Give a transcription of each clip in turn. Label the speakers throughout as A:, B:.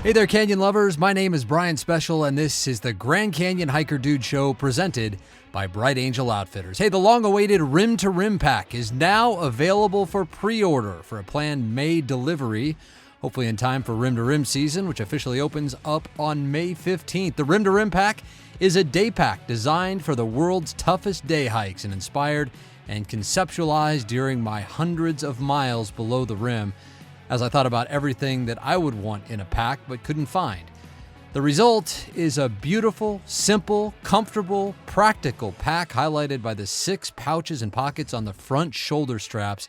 A: Hey there, Canyon lovers. My name is Brian Special, and this is the Grand Canyon Hiker Dude Show presented by Bright Angel Outfitters. Hey, the long-awaited Rim to Rim pack is now available for pre-order for a planned May delivery, hopefully in time for Rim to Rim season, which officially opens up on May 15th. The Rim to Rim pack is a day pack designed for the world's toughest day hikes and inspired and conceptualized during my hundreds of miles below the rim, as I thought about everything that I would want in a pack but couldn't find. The result is a beautiful, simple, comfortable, practical pack highlighted by the 6 pouches and pockets on the front shoulder straps,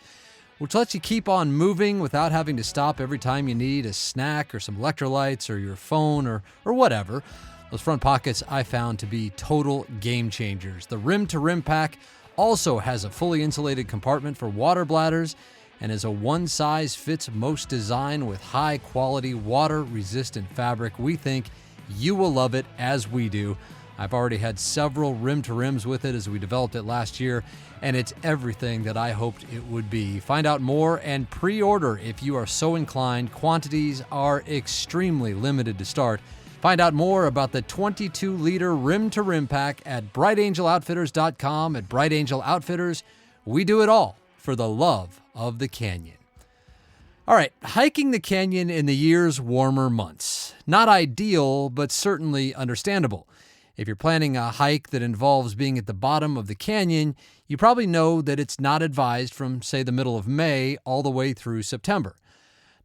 A: which lets you keep on moving without having to stop every time you need a snack or some electrolytes or your phone or whatever. Those front pockets I found to be total game changers. The Rim to Rim pack also has a fully insulated compartment for water bladders and is a one-size-fits-most design with high-quality, water-resistant fabric. We think you will love it as we do. I've already had several rim-to-rims with it as we developed it last year, and it's everything that I hoped it would be. Find out more and pre-order if you are so inclined. Quantities are extremely limited to start. Find out more about the 22-liter rim-to-rim pack at brightangeloutfitters.com. At Bright Angel Outfitters, we do it all for the love of the canyon. All right, hiking the canyon in the year's warmer months. Not ideal, but certainly understandable. If you're planning a hike that involves being at the bottom of the canyon, you probably know that it's not advised from, say, the middle of May all the way through September.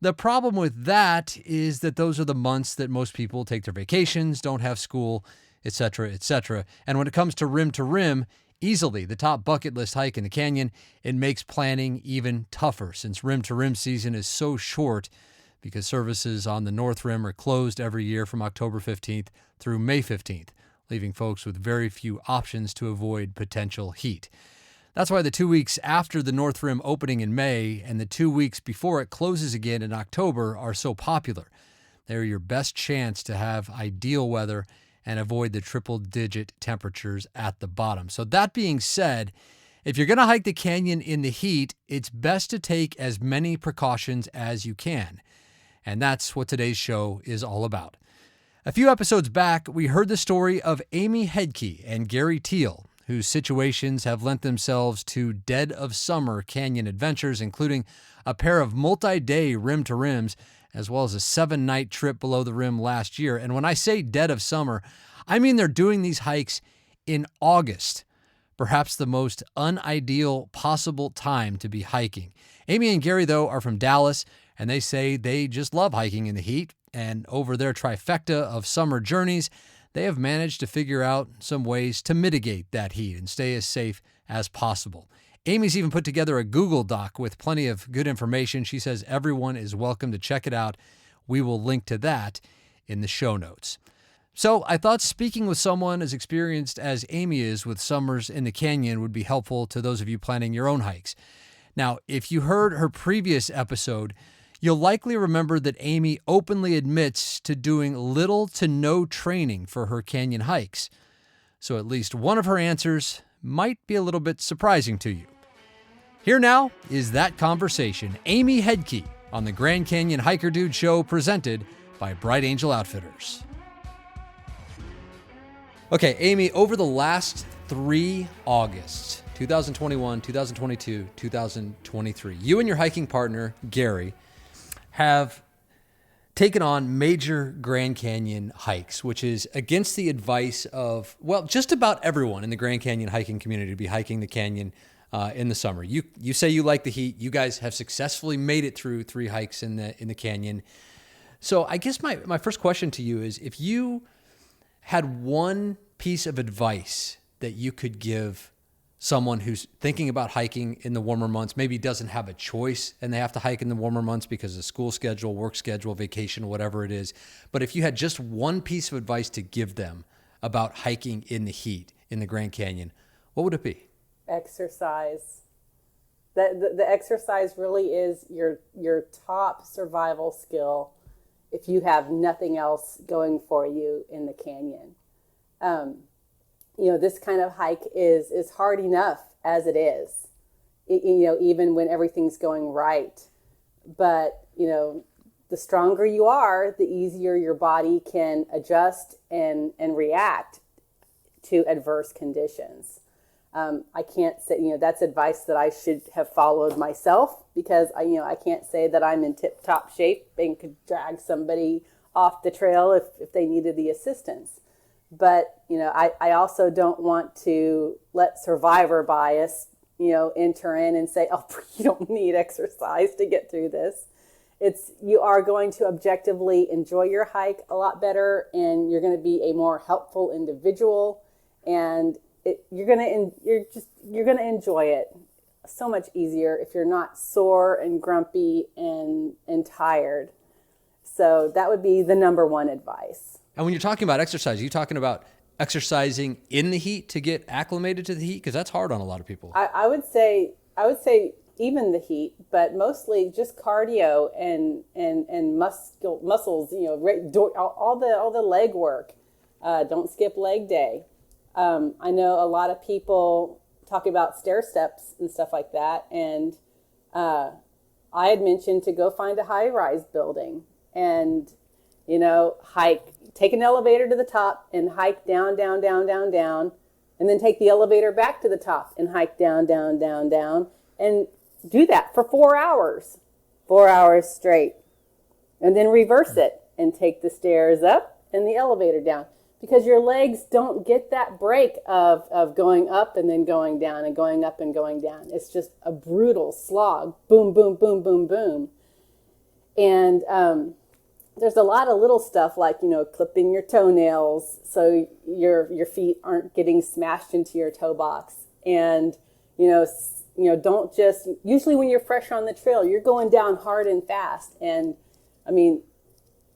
A: The problem with that is that those are the months that most people take their vacations, don't have school, etc., etc. And when it comes to rim, easily the top bucket list hike in the canyon, it makes planning even tougher since Rim to Rim season is so short because services on the North Rim are closed every year from October 15th through May 15th, leaving folks with very few options to avoid potential heat. That's why the 2 weeks after the North Rim opening in May and the 2 weeks before it closes again in October are so popular. They're your best chance to have ideal weather and avoid the triple-digit temperatures at the bottom. So that being said, if you're going to hike the canyon in the heat, it's best to take as many precautions as you can. And that's what today's show is all about. A few episodes back, we heard the story of Amy Hedtke and Gary Teal, whose situations have lent themselves to dead of summer canyon adventures, including a pair of multi-day rim-to-rims, as well as a 7-night trip below the rim last year. And when I say dead of summer, I mean they're doing these hikes in August, perhaps the most unideal possible time to be hiking. Amy and Gary, though, are from Dallas, and they say they just love hiking in the heat. And over their trifecta of summer journeys, they have managed to figure out some ways to mitigate that heat and stay as safe as possible. Amy's even put together a Google Doc with plenty of good information. She says everyone is welcome to check it out. We will link to that in the show notes. So I thought speaking with someone as experienced as Amy is with summers in the canyon would be helpful to those of you planning your own hikes. Now, if you heard her previous episode, you'll likely remember that Amy openly admits to doing little to no training for her canyon hikes. So at least one of her answers might be a little bit surprising to you. Here now is that conversation. Amy Hedtke on the Grand Canyon Hiker Dude Show presented by Bright Angel Outfitters. Okay, Amy, over the last 3 Augusts, 2021, 2022, 2023, you and your hiking partner, Gary, have taken on major Grand Canyon hikes, which is against the advice of, well, just about everyone in the Grand Canyon hiking community to be hiking the canyon in the summer. You say you like the heat. You guys have successfully made it through 3 hikes in the canyon. So I guess my first question to you is, if you had one piece of advice that you could give someone who's thinking about hiking in the warmer months, maybe doesn't have a choice and they have to hike in the warmer months because of school schedule, work schedule, vacation, whatever it is. But if you had just one piece of advice to give them about hiking in the heat in the Grand Canyon, what would it be?
B: Exercise. The exercise really is your top survival skill if you have nothing else going for you in the canyon. This kind of hike is hard enough as it is, even when everything's going right. But, the stronger you are, the easier your body can adjust and react to adverse conditions. I can't say, that's advice that I should have followed myself, because I can't say that I'm in tip-top shape and could drag somebody off the trail if they needed the assistance. But, I also don't want to let survivor bias, enter in and say, oh, you don't need exercise to get through this. You are going to objectively enjoy your hike a lot better, and you're going to be a more helpful individual, and you're going to enjoy it so much easier if you're not sore and grumpy and tired. So that would be the number one advice.
A: And when you're talking about exercise, are you talking about exercising in the heat to get acclimated to the heat? Because that's hard on a lot of people.
B: I would say even the heat, but mostly just cardio and muscles. All the leg work. Don't skip leg day. I know a lot of people talk about stair steps and stuff like that, and I had mentioned to go find a high-rise building and take an elevator to the top and hike down, down, down, down, down, and then take the elevator back to the top and hike down, down, down, down, and do that for 4 hours, 4 hours straight, and then reverse it and take the stairs up and the elevator down, because your legs don't get that break of going up and then going down and going up and going down. It's just a brutal slog, boom, boom, boom, boom, boom. And there's a lot of little stuff like, clipping your toenails so your feet aren't getting smashed into your toe box. And, don't just, usually when you're fresh on the trail, you're going down hard and fast. And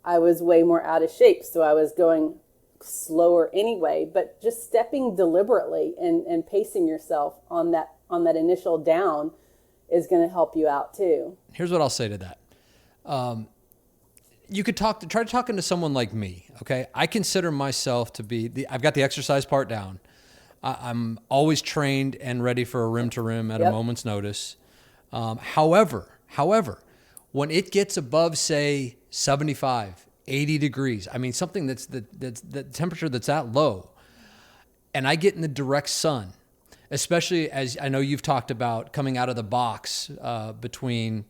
B: I was way more out of shape, so I was going slower anyway, but just stepping deliberately and pacing yourself on that initial down is going to help you out too.
A: Here's what I'll say to that. You could try talking to someone like me, okay? I consider myself to be I've got the exercise part down. I'm always trained and ready for a rim to rim at a moment's notice. However, when it gets above, say, 75, 80 degrees, something that's the temperature that's that low, and I get in the direct sun, especially as I know you've talked about coming out of the box between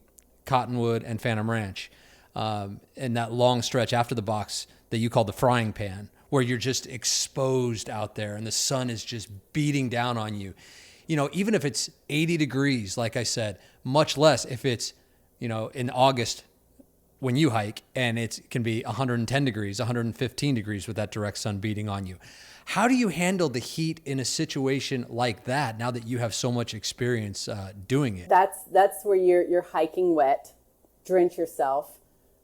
A: Cottonwood and Phantom Ranch, and that long stretch after the box that you call the frying pan, where you're just exposed out there and the sun is just beating down on you. Even if it's 80 degrees, like I said, much less if it's, in August when you hike and it can be 110 degrees, 115 degrees with that direct sun beating on you. How do you handle the heat in a situation like that now that you have so much experience doing it?
B: That's where you're hiking wet, drench yourself,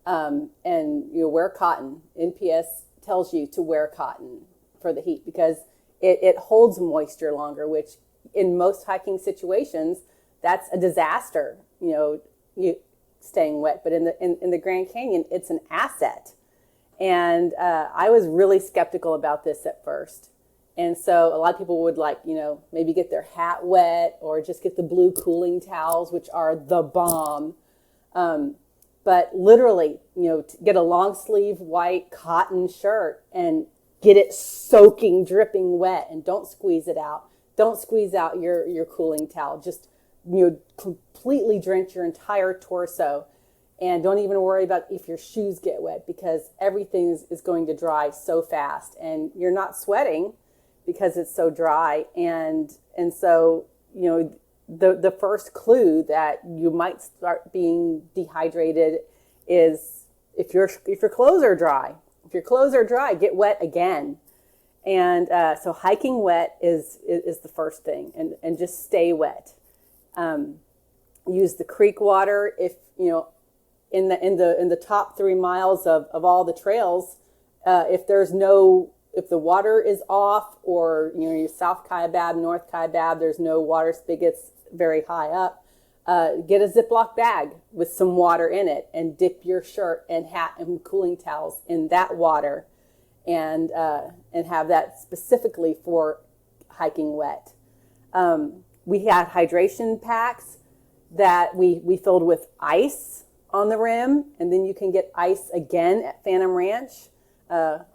B: and wear cotton. NPS tells you to wear cotton for the heat because it holds moisture longer, which in most hiking situations, that's a disaster, staying wet. But in the Grand Canyon, it's an asset. And I was really skeptical about this at first. And so a lot of people would maybe get their hat wet or just get the blue cooling towels, which are the bomb. But literally, get a long sleeve white cotton shirt and get it soaking, dripping wet, and don't squeeze it out. Don't squeeze out your cooling towel. Just, completely drench your entire torso. And don't even worry about if your shoes get wet because everything is going to dry so fast. And you're not sweating because it's so dry. And so, the first clue that you might start being dehydrated is if your clothes are dry. If your clothes are dry, get wet again. And so hiking wet is the first thing, and just stay wet. Use the creek water if in the top 3 miles of all the trails. If the water is off, or your South Kaibab, North Kaibab, there's no water spigots very high up. Get a Ziploc bag with some water in it and dip your shirt and hat and cooling towels in that water, and have that specifically for hiking wet. We had hydration packs that we filled with ice on the rim, and then you can get ice again at Phantom Ranch.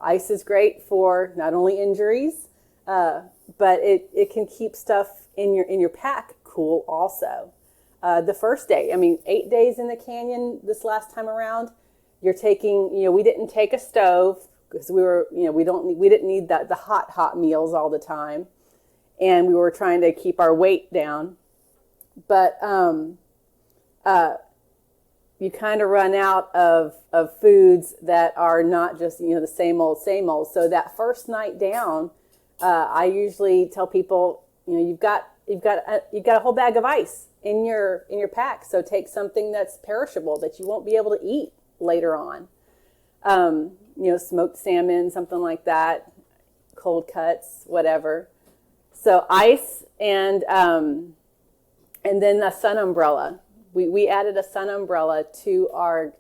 B: Ice is great for not only injuries, but it can keep stuff in your pack cool also. The first day, 8 days in the canyon this last time around, you're taking, we didn't take a stove because we didn't need the hot meals all the time, and we were trying to keep our weight down. But you kind of run out of foods that are not just the same old. So that first night down, I usually tell people, you've got a whole bag of ice in your pack. So take something that's perishable that you won't be able to eat later on. Smoked salmon, something like that, cold cuts, whatever. So ice and then a sun umbrella. We added a sun umbrella to our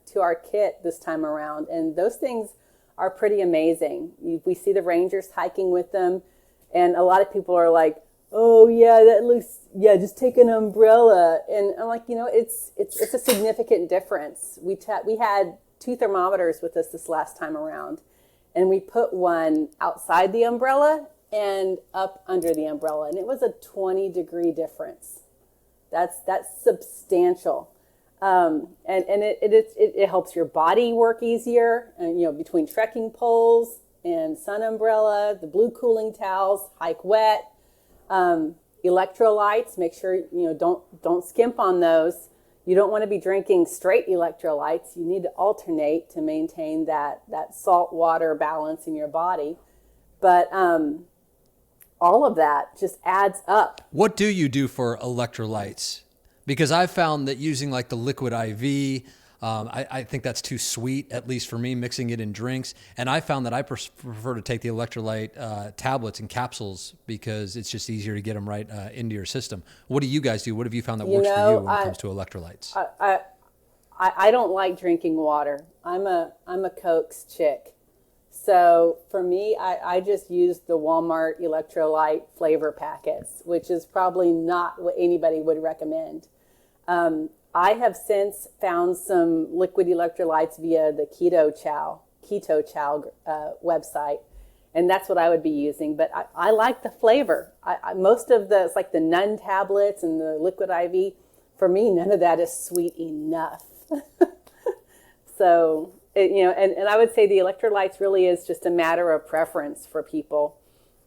B: kit this time around, and those things are pretty amazing. We see the rangers hiking with them, and a lot of people are like, "Oh yeah, just take an umbrella." And I'm like, it's a significant difference. We had 2 thermometers with us this last time around, and we put one outside the umbrella and up under the umbrella, and it was a 20-degree difference. That's substantial, and it helps your body work easier. And between trekking poles and sun umbrella, the blue cooling towels, hike wet, electrolytes. Make sure don't skimp on those. You don't want to be drinking straight electrolytes. You need to alternate to maintain that salt water balance in your body, but all of that just adds up.
A: What do you do for electrolytes? Because I've found that using like the liquid IV, I think that's too sweet, at least for me, mixing it in drinks. And I found that I prefer to take the electrolyte tablets and capsules because it's just easier to get them right into your system. What do you guys do? What have you found that works for you when it comes to electrolytes?
B: I don't like drinking water. I'm a Cokes chick. So for me, I just use the Walmart electrolyte flavor packets, which is probably not what anybody would recommend. I have since found some liquid electrolytes via the Keto Chow website, and that's what I would be using. But I like the flavor. Most of it's like the Nun tablets and the liquid IV. For me, none of that is sweet enough. So. And I would say the electrolytes really is just a matter of preference for people.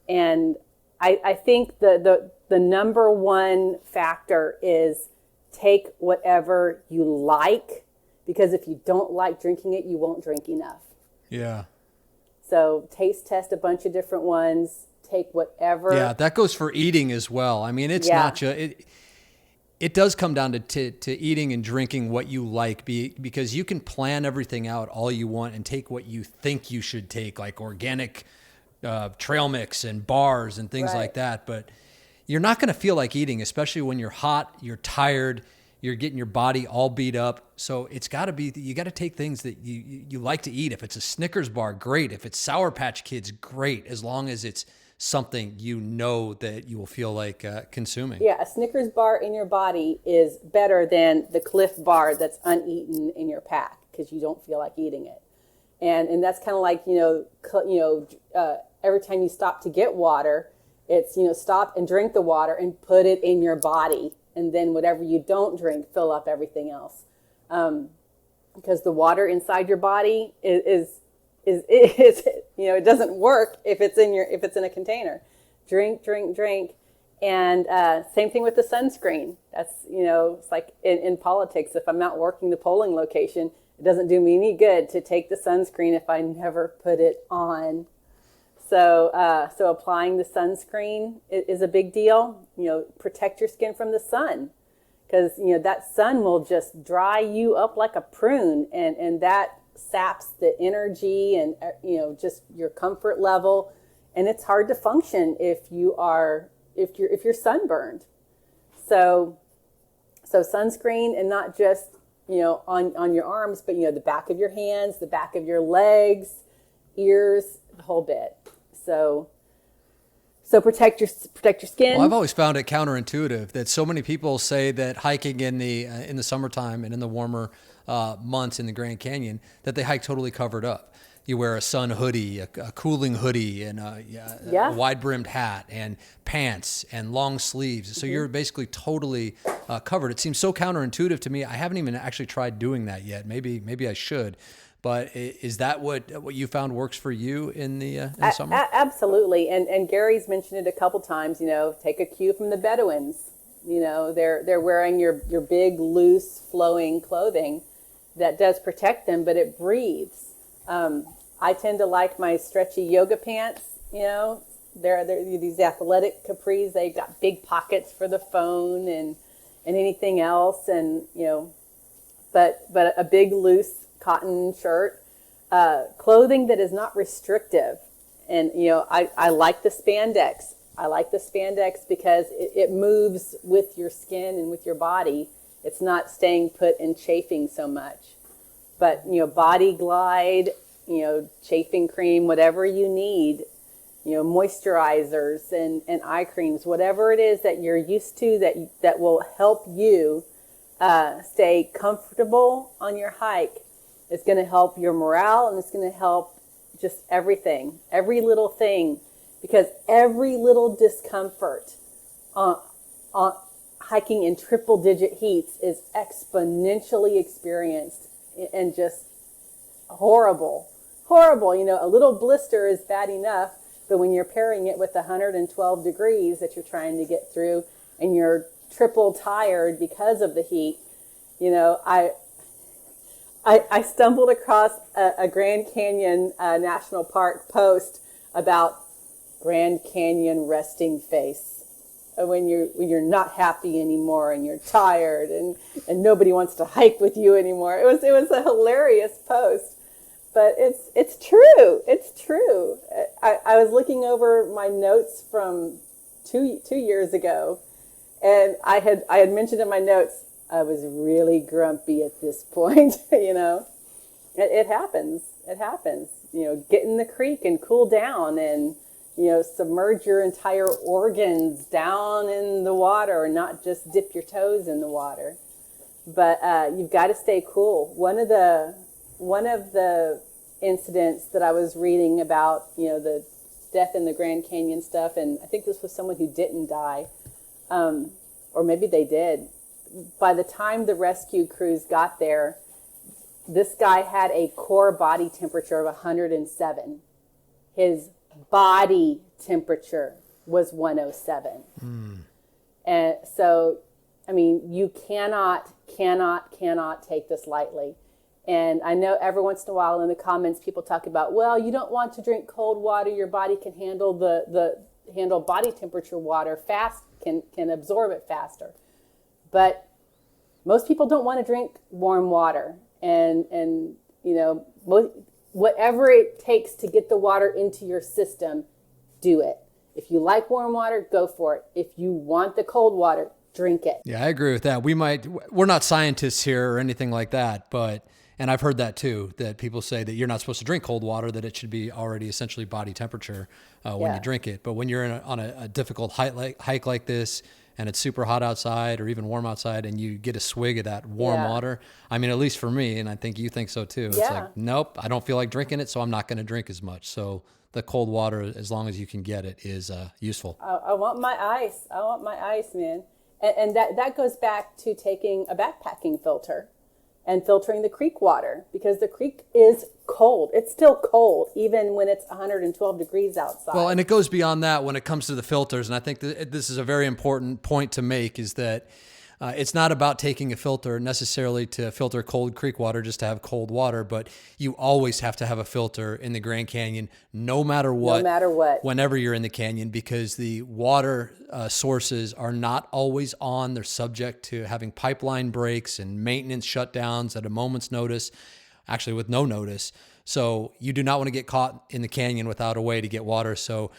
B: And I think the number one factor is take whatever you like, because if you don't like drinking it, you won't drink enough.
A: Yeah.
B: So taste test a bunch of different ones, take whatever.
A: Yeah, that goes for eating as well. It's not just... It does come down to eating and drinking what you like, because you can plan everything out all you want and take what you think you should take, like organic trail mix and bars and things like that. But you're not going to feel like eating, especially when you're hot, you're tired, you're getting your body all beat up. So it's got to be, you got to take things that you like to eat. If it's a Snickers bar, great. If it's Sour Patch Kids, great. As long as it's something that you will feel like consuming.
B: Yeah, a Snickers bar in your body is better than the Cliff bar that's uneaten in your pack because you don't feel like eating it. And that's kind of like, every time you stop to get water, it's, stop and drink the water and put it in your body. And then whatever you don't drink, fill up everything else. Because the water inside your body is it doesn't work if it's in a container. Drink, and same thing with the sunscreen. That's it's like in politics. If I'm not working the polling location, it doesn't do me any good to take the sunscreen if I never put it on. So applying the sunscreen is a big deal. Protect your skin from the sun, because that sun will just dry you up like a prune, and that saps the energy and just your comfort level, and it's hard to function if you're sunburned. So sunscreen, and not just on your arms, but the back of your hands, the back of your legs, ears, the whole bit. So So protect your skin.
A: Well, I've always found it counterintuitive that so many people say that hiking in the summertime and in the warmer months in the Grand Canyon, that they hike totally covered up. You wear a sun hoodie, a cooling hoodie, and a wide-brimmed hat, and pants, and long sleeves. So you're basically totally covered. It seems so counterintuitive to me. I haven't even actually tried doing that yet. Maybe I should. But is that what you found works for you in the summer?
B: Absolutely. And Gary's mentioned it a couple times, take a cue from the Bedouins. They're wearing your big, loose, flowing clothing that does protect them, but it breathes. I tend to like my stretchy yoga pants, they're these athletic capris. They've got big pockets for the phone and anything else. And, but a big, loose cotton shirt, clothing that is not restrictive. And, I like the spandex. I like the spandex because it moves with your skin and with your body. It's not staying put and chafing so much. But, Body Glide, chafing cream, whatever you need, moisturizers and eye creams, whatever it is that you're used to that will help you stay comfortable on your hike. It's going to help your morale, and it's going to help just everything, every little thing, because every little discomfort on hiking in triple-digit heats is exponentially experienced and just horrible. A little blister is bad enough, but when you're pairing it with 112 degrees that you're trying to get through, and you're triple tired because of the heat, I stumbled across a Grand Canyon National Park post about Grand Canyon resting face. When you're not happy anymore and you're tired and nobody wants to hike with you anymore. It was a hilarious post, but it's true. It's true. I was looking over my notes from two years ago, and I had mentioned in my notes I was really grumpy at this point. It happens. It happens. Get in the creek and cool down and submerge your entire organs down in the water, and not just dip your toes in the water. But you've got to stay cool. One of the incidents that I was reading about, the death in the Grand Canyon stuff, and I think this was someone who didn't die, or maybe they did. By the time the rescue crews got there, this guy had a core body temperature of 107. His body temperature was 107. And so, you cannot take this lightly. And I know every once in a while in the comments, people talk about, well, you don't want to drink cold water. Your body can handle handle body temperature water fast, can absorb it faster. But most people don't want to drink warm water. And whatever it takes to get the water into your system, do it. If you like warm water, go for it. If you want the cold water, drink it.
A: Yeah, I agree with that. We're not scientists here or anything like that, and I've heard that too, that people say that you're not supposed to drink cold water, that it should be already essentially body temperature when you drink it. But when you're on a difficult hike like this, and it's super hot outside or even warm outside, and you get a swig of that warm water, at least for me, and I think you think so too, it's like, nope, I don't feel like drinking it, so I'm not going to drink as much. So the cold water, as long as you can get it, is useful.
B: I want my ice. I want my ice, man. And that goes back to taking a backpacking filter and filtering the creek water, because the creek is cold. It's still cold, even when it's 112 degrees outside.
A: Well, and it goes beyond that when it comes to the filters. And I think that this is a very important point to make, is that it's not about taking a filter necessarily to filter cold creek water just to have cold water, but you always have to have a filter in the Grand Canyon, no matter what, whenever you're in the canyon, because the water sources are not always on. They're subject to having pipeline breaks and maintenance shutdowns at a moment's notice, actually with no notice. So you do not want to get caught in the canyon without a way to get water. So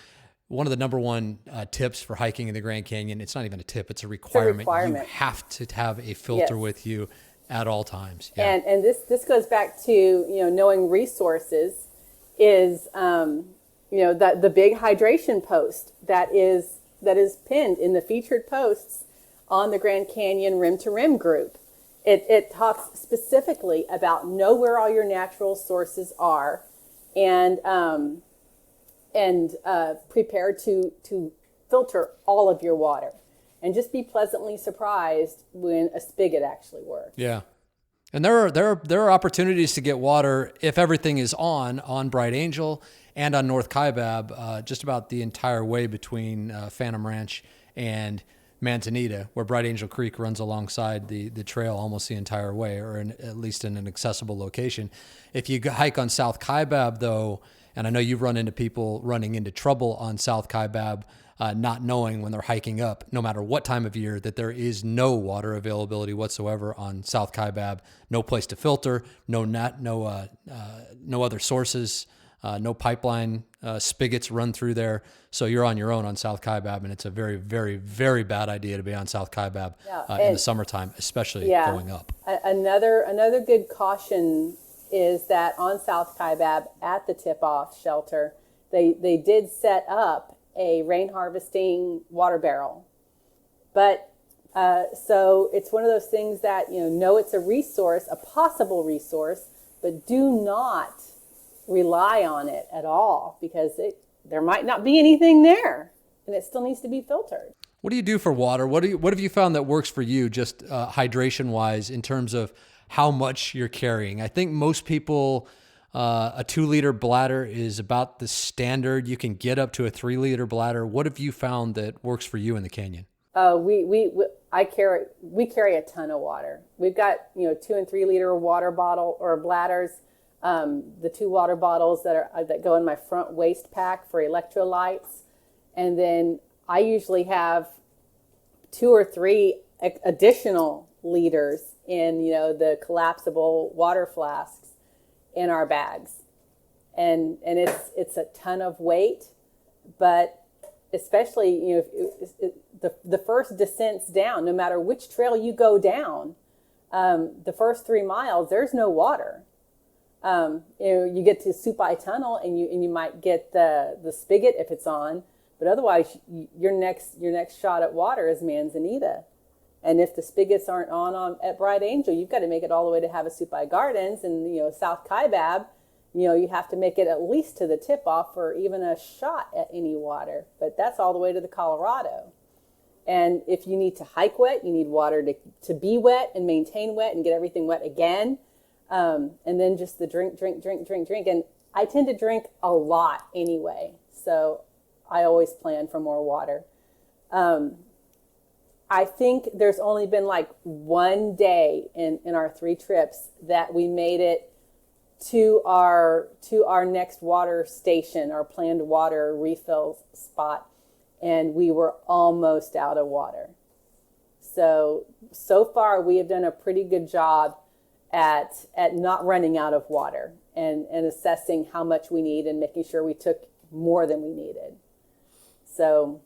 A: one of the number one tips for hiking in the Grand Canyon, it's not even a tip, it's a requirement. You have to have a filter with you at all times. Yeah.
B: And this goes back to, knowing resources is, that the big hydration post that is pinned in the featured posts on the Grand Canyon Rim to Rim group. It talks specifically about know where all your natural sources are, and prepare to filter all of your water, and just be pleasantly surprised when a spigot actually works.
A: Yeah. And there are opportunities to get water if everything is on Bright Angel and on North Kaibab, just about the entire way between Phantom Ranch and Manzanita, where Bright Angel Creek runs alongside the trail almost the entire way, or at least in an accessible location. If you hike on South Kaibab, though, and I know you've run into people running into trouble on South Kaibab, not knowing when they're hiking up, no matter what time of year, that there is no water availability whatsoever on South Kaibab, no place to filter, no other sources, no pipeline spigots run through there. So you're on your own on South Kaibab, and it's a very, very, very bad idea to be on South Kaibab in the summertime, especially going up.
B: Another good caution is that on South Kaibab at the tip-off shelter, they did set up a rain harvesting water barrel. But so it's one of those things that, know it's a resource, a possible resource, but do not rely on it at all, because there might not be anything there, and it still needs to be filtered.
A: What do you do for water? What have you found that works for you, just hydration wise, in terms of how much you're carrying? I think most people, a 2-liter bladder is about the standard. You can get up to a 3-liter bladder. What have you found that works for you in the canyon?
B: We carry a ton of water. We've got 2 and 3 liter water bottle or bladders. The 2 water bottles that go in my front waist pack for electrolytes, and then I usually have 2 or 3 additional liters in the collapsible water flasks in our bags, and it's a ton of weight, but especially the first descents down, no matter which trail you go down, the first 3 miles there's no water. You get to Supai Tunnel and you might get the spigot if it's on, but otherwise your next shot at water is Manzanita. And if the spigots aren't on at Bright Angel, you've got to make it all the way to Havasupai Gardens, and South Kaibab, you have to make it at least to the tip off for even a shot at any water. But that's all the way to the Colorado. And if you need to hike wet, you need water to be wet and maintain wet and get everything wet again. And then just the drink. And I tend to drink a lot anyway, so I always plan for more water. I think there's only been like one day in our 3 trips that we made it to our next water station, our planned water refill spot, and we were almost out of water. So far we have done a pretty good job at not running out of water and assessing how much we need and making sure we took more than we needed. So,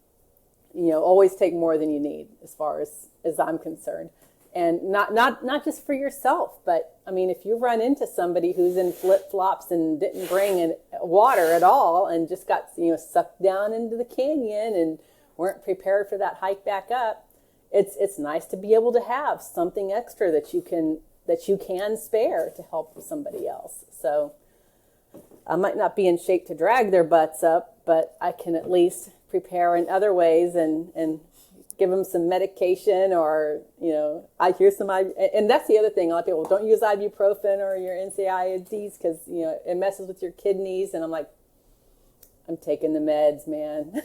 B: always take more than you need as far as I'm concerned. And not just for yourself, but I mean, if you run into somebody who's in flip-flops and didn't bring water at all and just got, sucked down into the canyon and weren't prepared for that hike back up, it's nice to be able to have something extra that you can spare to help somebody else. So I might not be in shape to drag their butts up, but I can at least prepare in other ways and give them some medication, or, I hear some, and that's the other thing. A lot of people don't use ibuprofen or your NSAIDs because, it messes with your kidneys. And I'm like, I'm taking the meds, man.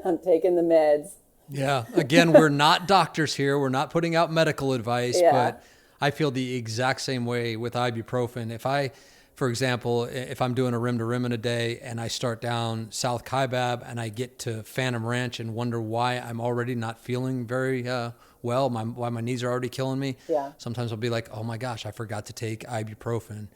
B: I'm taking the meds.
A: Yeah. Again, we're not doctors here. We're not putting out medical advice, but I feel the exact same way with ibuprofen. For example, if I'm doing a rim to rim in a day and I start down South Kaibab and I get to Phantom Ranch and wonder why I'm already not feeling very well, why my knees are already killing me.
B: Yeah.
A: Sometimes I'll be like, oh my gosh, I forgot to take ibuprofen.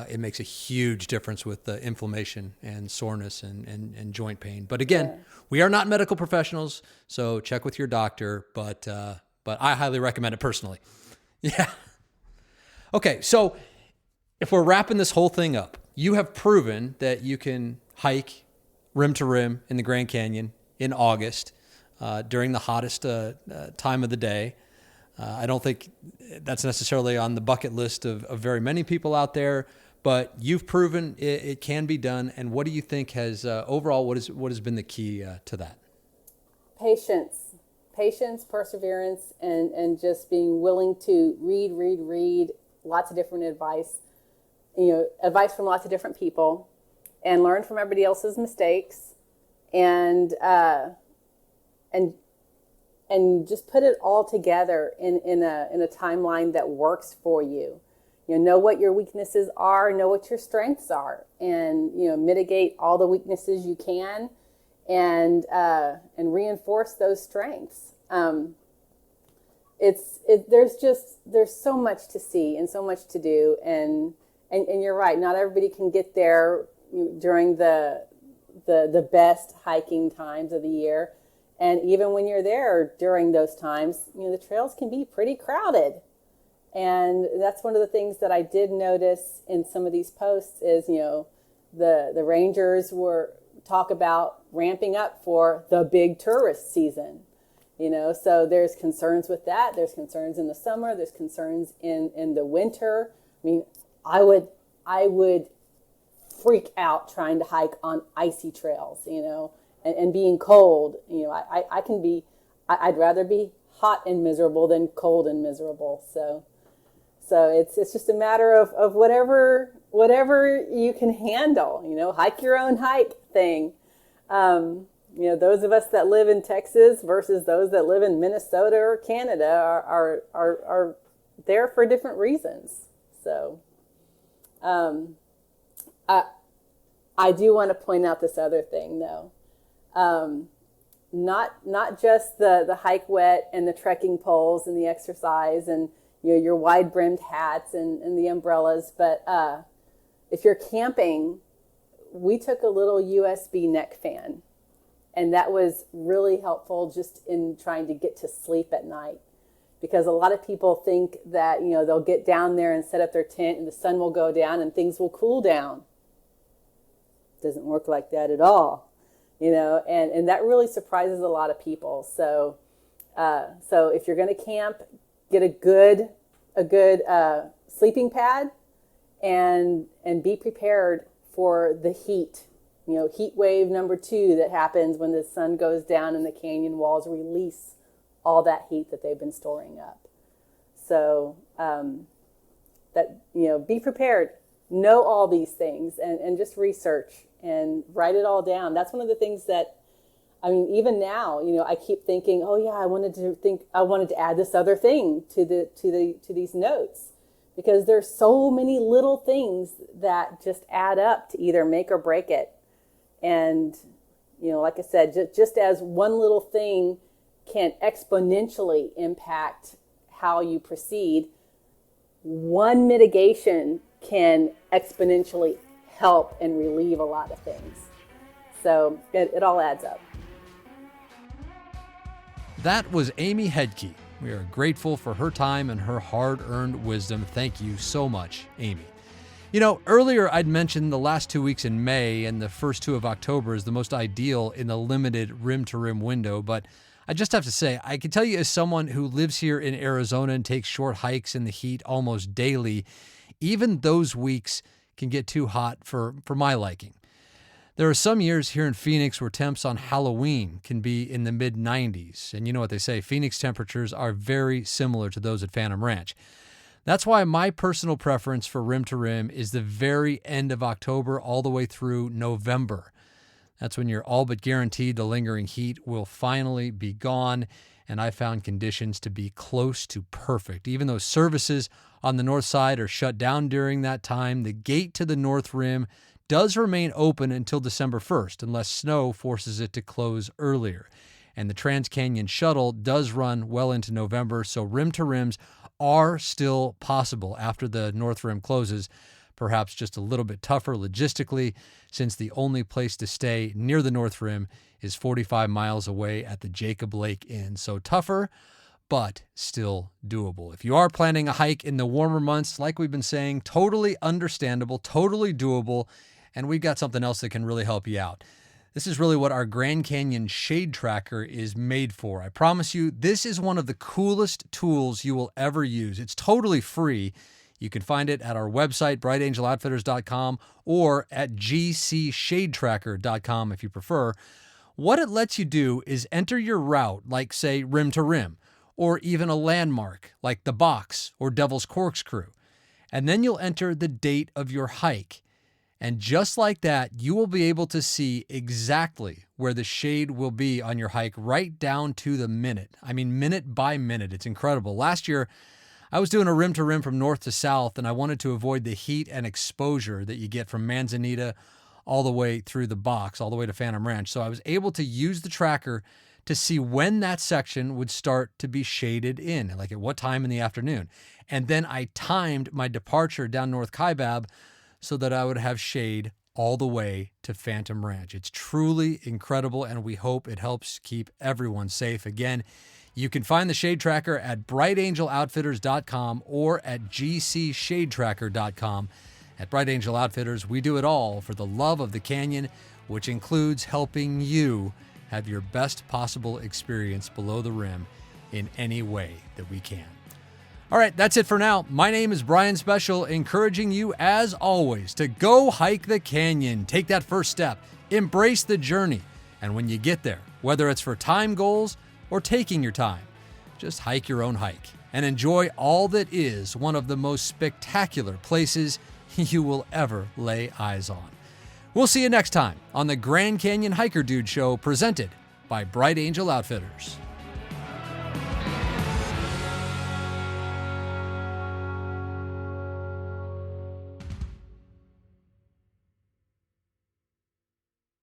A: It makes a huge difference with the inflammation and soreness and joint pain. But again, we are not medical professionals, so check with your doctor. But I highly recommend it personally. Yeah. Okay, so if we're wrapping this whole thing up, you have proven that you can hike rim to rim in the Grand Canyon in August during the hottest time of the day. I don't think that's necessarily on the bucket list of very many people out there, but you've proven it can be done. And what do you think has overall, what has been the key to that?
B: Patience, perseverance, and just being willing to read lots of different advice, advice from lots of different people, and learn from everybody else's mistakes, and just put it all together in a timeline that works for you. Know what your weaknesses are, know what your strengths are, and mitigate all the weaknesses you can, and reinforce those strengths. There's so much to see and so much to do, and you're right. Not everybody can get there during the best hiking times of the year, and even when you're there during those times, the trails can be pretty crowded. And that's one of the things that I did notice in some of these posts is, the rangers talk about ramping up for the big tourist season. So there's concerns with that. There's concerns in the summer. There's concerns in the winter. I mean, I would freak out trying to hike on icy trails, and being cold. I'd rather be hot and miserable than cold and miserable. So it's just a matter of whatever you can handle, hike your own hike thing. Those of us that live in Texas versus those that live in Minnesota or Canada are there for different reasons. So I do want to point out this other thing though. Not just the hike wet and the trekking poles and the exercise and your wide brimmed hats and the umbrellas, but if you're camping, we took a little USB neck fan, and that was really helpful just in trying to get to sleep at night, because a lot of people think that they'll get down there and set up their tent and the sun will go down and things will cool down. It doesn't work like that at all, and that really surprises a lot of people. So if you're going to camp, get a good sleeping pad, and be prepared for the heat. Heat wave number 2 that happens when the sun goes down and the canyon walls release all that heat that they've been storing up. So be prepared. Know all these things and just research and write it all down. That's one of the things that, even now, I keep thinking, oh yeah, I wanted to add this other thing to these notes, because there's so many little things that just add up to either make or break it. And, like I said, just as one little thing can exponentially impact how you proceed, one mitigation can exponentially help and relieve a lot of things. So it all adds up.
A: That was Amy Hedtke. We are grateful for her time and her hard-earned wisdom. Thank you so much, Amy. Earlier I'd mentioned the last 2 weeks in May and the first 2 of October is the most ideal in the limited rim-to-rim window, but I just have to say, I can tell you as someone who lives here in Arizona and takes short hikes in the heat almost daily, even those weeks can get too hot for my liking. There are some years here in Phoenix where temps on Halloween can be in the mid-90s. And you know what they say, Phoenix temperatures are very similar to those at Phantom Ranch. That's why my personal preference for rim to rim is the very end of October all the way through November. That's when you're all but guaranteed the lingering heat will finally be gone. And I found conditions to be close to perfect. Even though services on the north side are shut down during that time, the gate to the north rim does remain open until December 1st, unless snow forces it to close earlier. And the Trans-Canyon Shuttle does run well into November, so rim-to-rims are still possible after the North Rim closes, perhaps just a little bit tougher logistically, since the only place to stay near the North Rim is 45 miles away at the Jacob Lake Inn. So tougher, but still doable. If you are planning a hike in the warmer months, like we've been saying, totally understandable, totally doable, and we've got something else that can really help you out. This is really what our Grand Canyon Shade Tracker is made for. I promise you, this is one of the coolest tools you will ever use. It's totally free. You can find it at our website, brightangeloutfitters.com, or at gcshadetracker.com if you prefer. What it lets you do is enter your route, like, say, rim to rim, or even a landmark, like the Box or Devil's Corkscrew. And then you'll enter the date of your hike. And just like that, you will be able to see exactly where the shade will be on your hike, right down to the minute. I mean, minute by minute. It's incredible. Last year, I was doing a rim to rim from north to south, and I wanted to avoid the heat and exposure that you get from Manzanita all the way through the Box, all the way to Phantom Ranch. So I was able to use the tracker to see when that section would start to be shaded in, like at what time in the afternoon. And then I timed my departure down North Kaibab so that I would have shade all the way to Phantom Ranch. It's truly incredible, and we hope it helps keep everyone safe. Again, you can find the Shade Tracker at brightangeloutfitters.com or at gcshadetracker.com. At Bright Angel Outfitters, we do it all for the love of the canyon, which includes helping you have your best possible experience below the rim in any way that we can. All right, that's it for now. My name is Brian Special, encouraging you, as always, to go hike the canyon. Take that first step, embrace the journey, and when you get there, whether it's for time goals or taking your time, just hike your own hike and enjoy all that is one of the most spectacular places you will ever lay eyes on. We'll see you next time on the Grand Canyon Hiker Dude Show, presented by Bright Angel Outfitters.